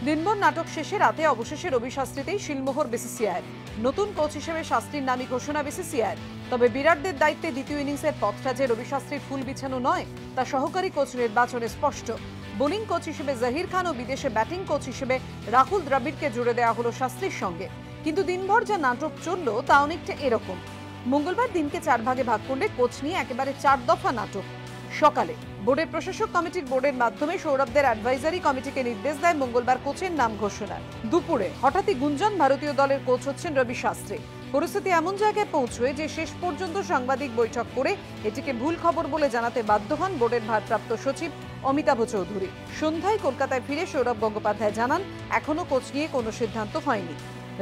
দিনভর নাটক শেষে রাতে অবশেষে রবি শাস্ত্রীতেই শিলমোহর বিসিসিআইয়ের। নতুন কোচ হিসেবে শাস্ত্রীর নামই ঘোষণা বিসিসিআইয়ের। তবে বিরাটদের দায়িত্বে দ্বিতীয় ইনিংসের পথটা যে রবি শাস্ত্রীর ফুল বিছানো নয় তা সহকারী কোচ নির্বাচনে স্পষ্ট। বোলিং কোচ হিসেবে জহির খান ও বিদেশে ব্যাটিং কোচ হিসেবে রাহুল দ্রাবিড়কে জুড়ে দেওয়া হলো শাস্ত্রীর সঙ্গে। কিন্তু দিনভর যা নাটক চলল তা অনেকটা এরকম। মঙ্গলবার দিনকে 4 ভাগে ভাগ করলে কোচ নিয়ে একেবারে 4 দফা নাটক। সকালে বোর্ডের প্রশাসক কমিটির বোর্ডের মাধ্যমে সৌরভদের অ্যাডভাইজারি কমিটিকে নির্দেশ দেয় মঙ্গলবার কোচের নাম ঘোষণার। দুপুরে হঠাৎই গুঞ্জন ভারতীয় দলের কোচ হচ্ছেন রবি শাস্ত্রী। পরিস্থিতি এমন জায়গায় পৌঁছয় যে শেষ পর্যন্ত সাংবাদিক বৈঠক করে এটিকে ভুল খবর বলে জানাতে বাধ্য হন বোর্ডের ভারপ্রাপ্ত সচিব অমিতাভ চৌধুরী। সন্ধ্যায় কলকাতায় ফিরে সৌরভ গঙ্গোপাধ্যায় জানান, এখনো কোচ নিয়ে কোনো সিদ্ধান্ত হয়নি।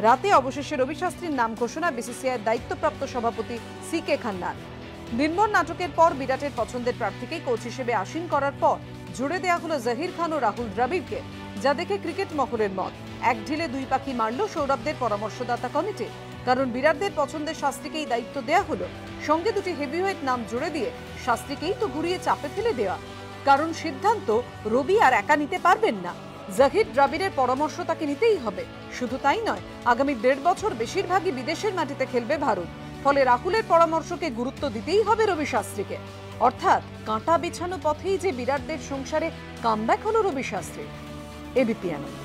রাতে অবশেষে রবি শাস্ত্রীর নাম ঘোষণা বিসিসিআইয়ের দায়িত্বপ্রাপ্ত সভাপতি সি.কে. খান্নার। দিনভর নাটকের পর বিরাটের পছন্দের প্রার্থীকেই কোচ হিসেবে আসীন করার পর জুড়ে দেওয়া হলো জহির খান ও রাহুল দ্রাবিড়কে, যা দেখে ক্রিকেট মহলের মত এক ঢিলে দুই পাখি মারল সৌরভদের পরামর্শদাতা কমিটি। কারণ বিরাটদের পছন্দের শাস্ত্রীকেই দায়িত্ব দেওয়া হলো, সঙ্গে দুটি হেভিওয়েট নাম জুড়ে দিয়ে শাস্ত্রীকেই তো ঘুরিয়ে চাপে ফেলে দেওয়া। কারণ সিদ্ধান্ত রবি আর একা নিতে পারবেন না, জহির দ্রাবিড়ের পরামর্শ তাকে নিতেই হবে। শুধু তাই নয়, আগামী 1.5 বছর বেশিরভাগই বিদেশের মাটিতে খেলবে ভারত। ফলে রাহুলের পরামর্শকে গুরুত্ব দিতেই হবে রবি শাস্ত্রীকে। অর্থাৎ কাঁটা বিছানো পথেই যে বিরাটদের সংসারে কামব্যাক হলো রবি শাস্ত্রীর। এবিপি আনন্দ।